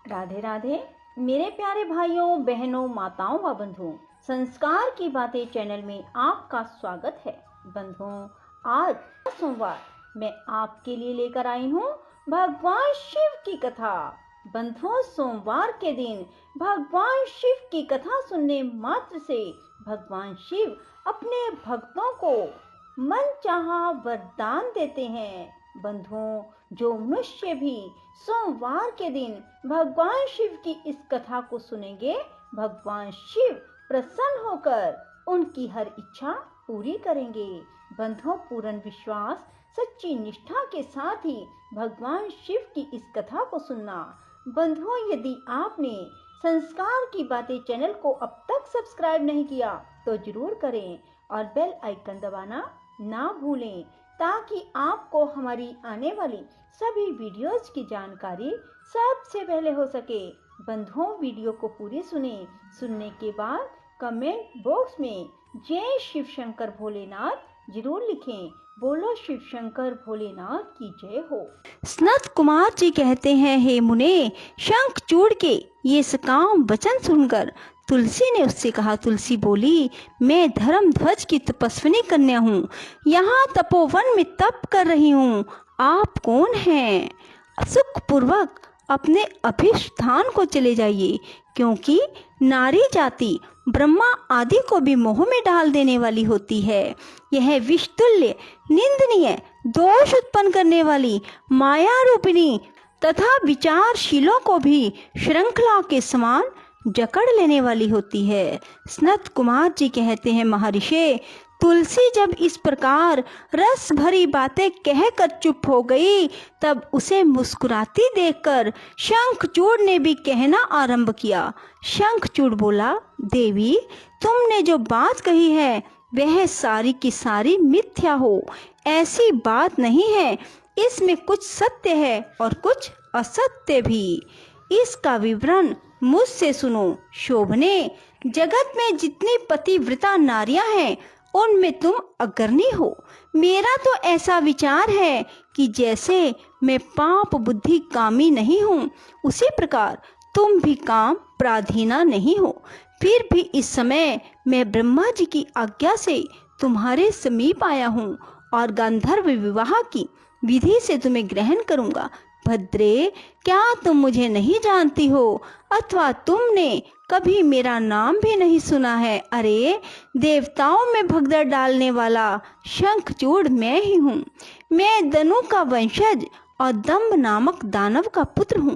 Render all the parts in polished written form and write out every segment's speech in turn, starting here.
राधे राधे मेरे प्यारे भाइयों बहनों माताओं व बंधुओं, संस्कार की बातें चैनल में आपका स्वागत है। बंधुओं, आज सोमवार मैं आपके लिए लेकर आई हूँ भगवान शिव की कथा। बंधुओं, सोमवार के दिन भगवान शिव की कथा सुनने मात्र से भगवान शिव अपने भक्तों को मनचाहा वरदान देते हैं। बंधुओं, जो मनुष्य भी सोमवार के दिन भगवान शिव की इस कथा को सुनेंगे, भगवान शिव प्रसन्न होकर उनकी हर इच्छा पूरी करेंगे। बंधुओं, पूर्ण विश्वास सच्ची निष्ठा के साथ ही भगवान शिव की इस कथा को सुनना। बंधुओं, यदि आपने संस्कार की बातें चैनल को अब तक सब्सक्राइब नहीं किया तो जरूर करें और बेल आइकन दबाना ना भूलें, ताकि आपको हमारी आने वाली सभी वीडियोस की जानकारी सबसे पहले हो सके। बंधुओं, वीडियो को पूरी सुनने के बाद कमेंट बॉक्स में जय शिव शंकर भोलेनाथ जरूर लिखें। बोलो शिव शंकर भोलेनाथ की जय हो। सनत कुमार जी कहते हैं, हे मुने, शंख चूड़ के ये सकाम वचन सुनकर तुलसी ने उससे कहा। तुलसी बोली, मैं धर्म ध्वज की तपस्विनी कन्या हूँ, यहाँ तपोवन में तप कर रही हूँ। आप कौन हैं? सुखपूर्वक अपने अभिष्ठान को चले जाइए, क्योंकि नारी जाति ब्रह्मा आदि को भी मोह में डाल देने वाली होती है। यह विषतुल्य निंदनीय दोष उत्पन्न करने वाली माया रूपिणी तथा विचारशीलों को भी श्रृंखला के समान जकड़ लेने वाली होती है। सनत कुमार जी कहते हैं, महर्षि, तुलसी जब इस प्रकार रस भरी बातें कहकर चुप हो गई, तब उसे मुस्कुराती देखकर शंखचूड़ ने भी कहना आरंभ किया। शंखचूड़ बोला, देवी, तुमने जो बात कही है वह सारी की सारी मिथ्या हो। ऐसी बात नहीं है, इसमें कुछ सत्य है और कुछ असत्य भी। इसका विवरण मुझसे सुनो। शोभने, जगत में जितनी पतिव्रता नारियां हैं उनमें तुम अग्रणी हो। मेरा तो ऐसा विचार है कि जैसे मैं पाप बुद्धि कामी नहीं हूँ, उसी प्रकार तुम भी काम पराधीना नहीं हो। फिर भी इस समय मैं ब्रह्मा जी की आज्ञा से तुम्हारे समीप आया हूँ और गांधर्व विवाह की विधि से तुम्हें ग्रहण करूँगा। भद्रे, क्या तुम मुझे नहीं जानती हो अथवा तुमने कभी मेरा नाम भी नहीं सुना है? अरे, देवताओं में भगदड़ डालने वाला शंखचूड़ मैं ही हूँ। मैं दनु का वंशज और दंभ नामक दानव का पुत्र हूँ।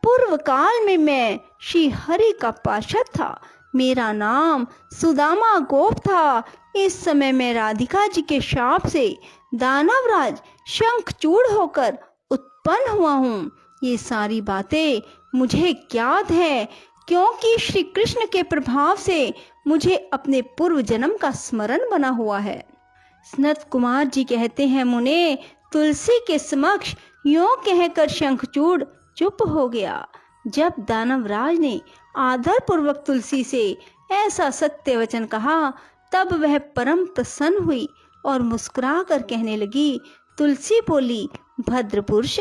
पूर्व काल में मैं श्री हरि का पार्षद था। मेरा नाम सुदामा गोप था। इस समय मैं राधिका जी के शाप से दानवराज शंखचूड़ होकर उत्पन्न हुआ हूँ। ये सारी बातें मुझे ज्ञात है, क्योंकि श्री कृष्ण के प्रभाव से मुझे अपने पूर्व जन्म का स्मरण बना हुआ है। सनत कुमार जी कहते हैं, मुने, तुलसी के समक्ष यूं कहकर शंखचूड़ चुप हो गया। जब दानवराज ने आदर पूर्वक तुलसी से ऐसा सत्य वचन कहा, तब वह परम प्रसन्न हुई और मुस्कुरा कर कहने लगी। तुलसी बोली, भद्र पुरुष,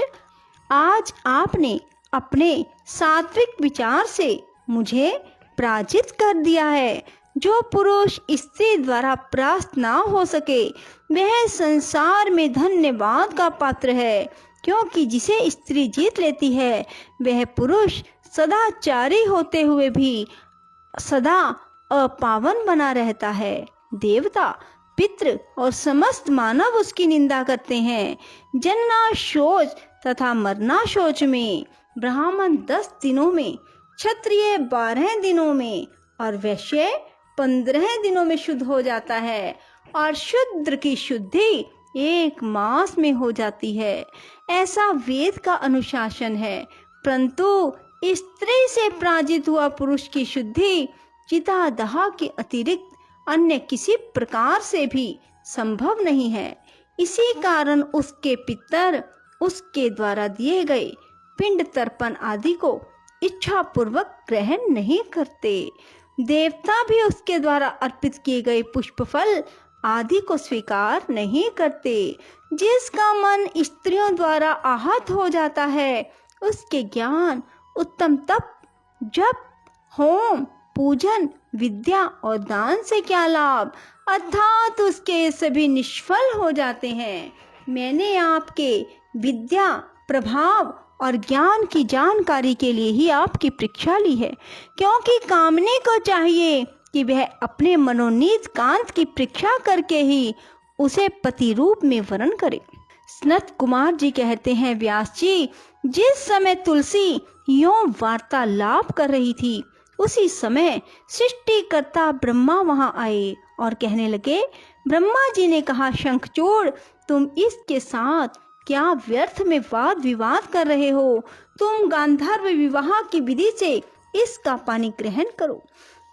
आज आपने अपने सात्विक विचार से मुझे पराजित कर दिया है। जो पुरुष स्त्री द्वारा परास्त ना हो सके वह संसार में धन्यवाद का पात्र है, क्योंकि जिसे स्त्री जीत लेती है वह पुरुष सदाचारी होते हुए भी सदा अपावन बना रहता है। देवता, पितृ और समस्त मानव उसकी निंदा करते हैं। जन्ना शौच तथा मरना शौच में, ब्राह्मण 10 दिनों में, क्षत्रिय 12 दिनों में और वैश्य 15 दिनों में शुद्ध हो जाता है, और शूद्र की शुद्धि 1 मास में हो जाती है। ऐसा वेद का अनुशासन है। परंतु स्त्री से पराजित हुआ पुरुष की शुद्धि चितादह के अतिरिक्त अन्य किसी प्रकार से भी संभव नहीं है। इसी कारण उसके पितर उसके द्वारा दिए गए पिंड तर्पण आदि को इच्छा पूर्वक ग्रहण नहीं करते। देवता भी उसके द्वारा अर्पित किए गए पुष्प फल आदि को स्वीकार नहीं करते। जिसका मन स्त्रियों द्वारा आहत हो जाता है, उसके ज्ञान उत्तम तप, जप, होम, पूजन, विद्या और दान से क्या लाभ, अर्थात उसके सभी निष्फल हो जाते हैं। मैंने आपके विद्या, प्रभाव और ज्ञान की जानकारी के लिए ही आपकी परीक्षा ली है, क्योंकि कामने को चाहिए कि वह अपने मनोनीत कांत की परीक्षा करके ही उसे पति रूप में वरण करे। सनत कुमार जी कहते हैं, व्यास जी, जिस समय तुलसी यों वार्तालाप कर रही थी, उसी समय सृष्टिकर्ता ब्रह्मा वहां आए और कहने लगे। ब्रह्मा जी ने कहा, शंखचूड़, तुम इसके साथ क्या व्यर्थ में वाद विवाद कर रहे हो? तुम गांधर्व विवाह की विधि से इसका पानी ग्रहण करो,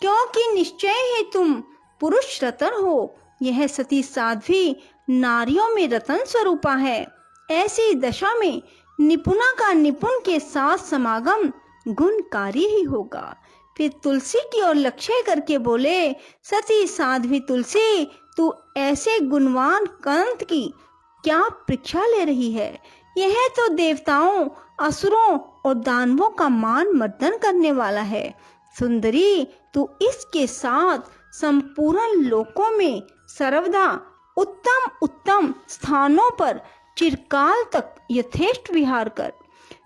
क्योंकि निश्चय ही तुम पुरुष रतन हो। यह सती साध्वी नारियों में रतन स्वरूपा है। ऐसी दशा में निपुणा का निपुण के साथ समागम गुणकारी ही होगा। फिर तुलसी की ओर लक्ष्य करके बोले, सती साध्वी तुलसी, तू ऐसे गुणवान कंत की क्या परीक्षा ले रही है? यह तो देवताओं, असुरों और दानवों का मान मर्दन करने वाला है। सुंदरी, तू इसके साथ संपूर्ण लोकों में सर्वदा उत्तम उत्तम स्थानों पर चिरकाल तक यथेष्ट विहार कर।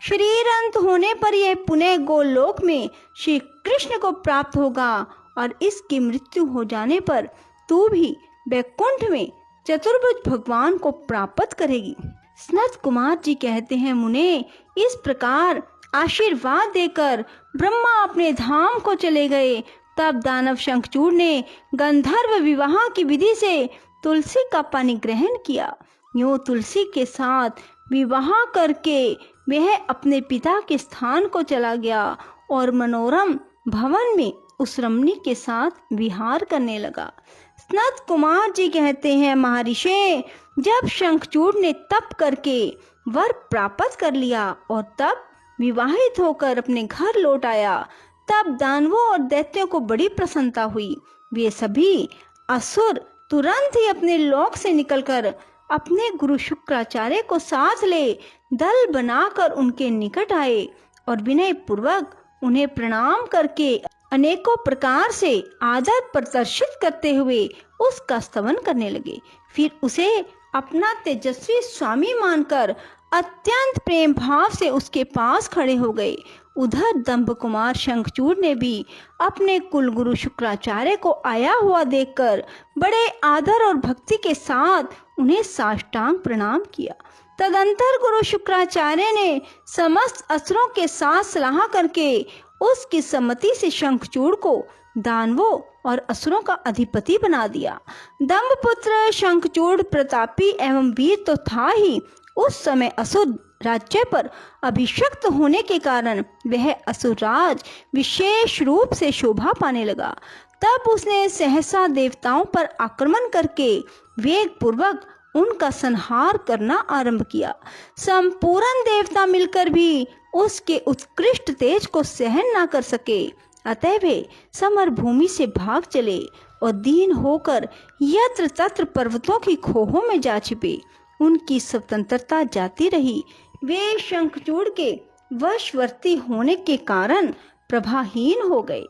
शरीर अंत होने पर यह पुनः गोलोक में श्री कृष्ण को प्राप्त होगा और इसकी मृत्यु हो जाने पर तू भी वैकुंठ में चतुर्भुज भगवान को प्राप्त करेगी। सनत कुमार जी कहते हैं, मुने, इस प्रकार आशीर्वाद देकर ब्रह्मा अपने धाम को चले गए। तब दानव शंखचूड़ ने गंधर्व विवाह की विधि से तुलसी का पानी ग्रहण किया। यूं तुलसी के साथ विवाह करके वह अपने पिता के स्थान को चला गया और मनोरम भवन में उस रमणी के साथ विहार करने लगा। सनत कुमार जी कहते हैं, महर्षि, जब शंखचूड़ ने तप करके वर प्राप्त कर लिया और तब विवाहित होकर अपने घर लौट आया, तब दानवों और दैत्यों को बड़ी प्रसन्नता हुई। वे सभी असुर तुरंत ही अपने लोक से निकलकर अपने गुरु शुक्राचार्य को साथ ले दल बनाकर उनके निकट आए और विनय पूर्वक उन्हें प्रणाम करके अनेकों प्रकार से आदर प्रदर्शित करते हुए उसका स्तवन करने लगे। फिर उसे अपना तेजस्वी स्वामी मानकर अत्यंत प्रेम भाव से उसके पास खड़े हो गए। उधर दंभ कुमार शंखचूड़ ने भी अपने कुलगुरु शुक्राचार्य को आया हुआ देखकर बड़े आदर और भक्ति के साथ उन्हें साष्टांग प्रणाम किया। तदंतर गुरु शुक्राचार्य ने समस्त असुरों के साथ सलाह करके उसकी सम्मति से शंखचूड़ को दानवों और असुरों का अधिपति बना दिया। दंभपुत्र शंखचूड़ प्रतापी एवं वीर तो था ही, उस समय असुर राज्य पर अभिषिक्त होने के कारण वह असुरराज विशेष रूप से शोभा पाने लगा। तब उसने सहसा देवताओं पर आक्रमण करके वेग पूर्वक उनका संहार करना आरंभ किया। संपूर्ण देवता मिलकर भी उसके उत्कृष्ट तेज को सहन न कर सके, अतः वे समर भूमि से भाग चले और दीन होकर यत्र तत्र पर्वतों की खोहों में जा छिपे। उनकी स्वतंत्रता जाती रही। वे शंखचूड़ के वशवर्ती होने के कारण प्रभाहीन हो गए।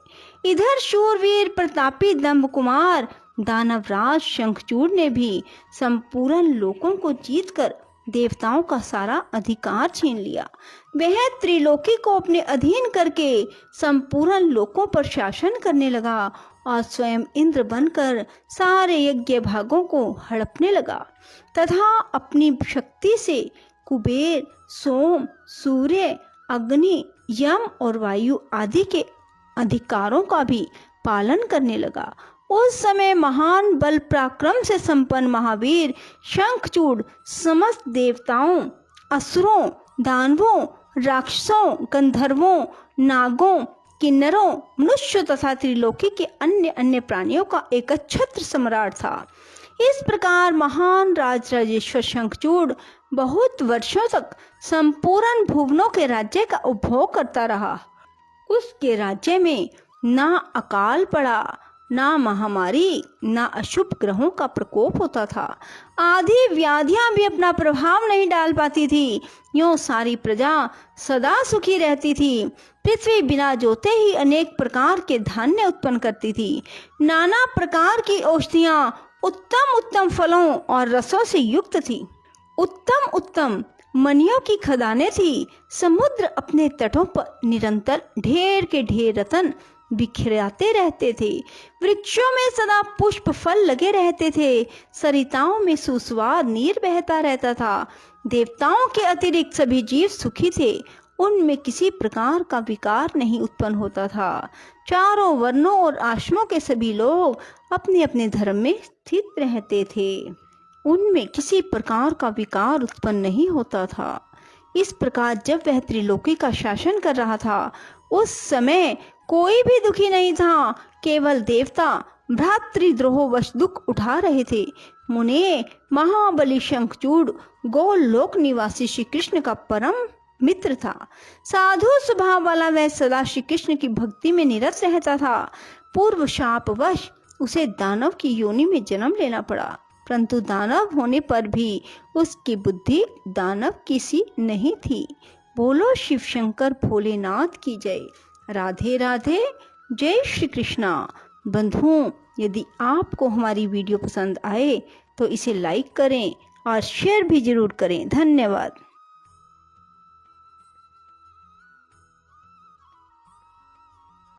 इधर शूरवीर प्रतापी दंभ कुमार दानवराज शंखचूड़ ने भी संपूर्ण लोकों को जीतकर देवताओं का सारा अधिकार छीन लिया। वह त्रिलोकी को अपने अधीन करके संपूर्ण लोकों पर शासन करने लगा और स्वयं इंद्र बनकर सारे यज्ञ भागों को हड़पने लगा तथा अपनी शक्ति से कुबेर, सोम, सूर्य, अग्नि, यम और वायु आदि के अधिकारों का भी पालन करने लगा। उस समय महान बल पराक्रम से संपन्न महावीर शंखचूड़ समस्त देवताओं, असुरों, दानवों, राक्षसों, गंधर्वों, नागों, किन्नरों, मनुष्यों तथा त्रिलोकी के अन्य अन्य प्राणियों का एकछत्र सम्राट था। इस प्रकार महान राजराजेश्वर शंखचूड़ बहुत वर्षों तक संपूर्ण भुवनों के राज्य का उपभोग करता रहा। उसके राज्य में ना अकाल पड़ा, ना महामारी ना अशुभ ग्रहों का प्रकोप होता था। आधी व्याधियां भी अपना प्रभाव नहीं डाल पाती थी। यूं सारी प्रजा सदा सुखी रहती थी। पृथ्वी बिना जोते ही अनेक प्रकार के धान्य उत्पन्न करती थी। नाना प्रकार की औषधियां उत्तम उत्तम फलों और रसों से युक्त थी। उत्तम उत्तम मणियों की खदानें थी। समुद्र अपने तटों पर निरंतर ढेर के ढेर रत्न बिखराते रहते थे। वृक्षों में सदा पुष्प फल लगे रहते थे। सरिताओं में सुस्वाद नीर बहता रहता था। देवताओं के अतिरिक्त सभी जीव सुखी थे। उनमें किसी प्रकार का विकार नहीं उत्पन्न होता था। चारों वर्णों और आश्रमों के सभी लोग अपने अपने धर्म में स्थित रहते थे। उनमें किसी प्रकार का विकार उत्पन्न नहीं होता था। इस प्रकार जब वह त्रिलोकी का शासन कर रहा था, उस समय कोई भी दुखी नहीं था। केवल देवता भ्रातृद्रोहवश दुख उठा रहे थे। मुने, महाबली शंखचूड़ गोलोक निवासी श्री कृष्ण का परम मित्र था। साधु स्वभाव वाला वह सदा श्री कृष्ण की भक्ति में निरत रहता था। पूर्व शापवश उसे दानव की योनि में जन्म लेना पड़ा, परंतु दानव होने पर भी उसकी बुद्धि दानव की सी नहीं थी। बोलो शिव शंकर भोलेनाथ की जय। राधे राधे। जय श्री कृष्णा। बंधुओं, यदि आपको हमारी वीडियो पसंद आए तो इसे लाइक करें और शेयर भी जरूर करें। धन्यवाद।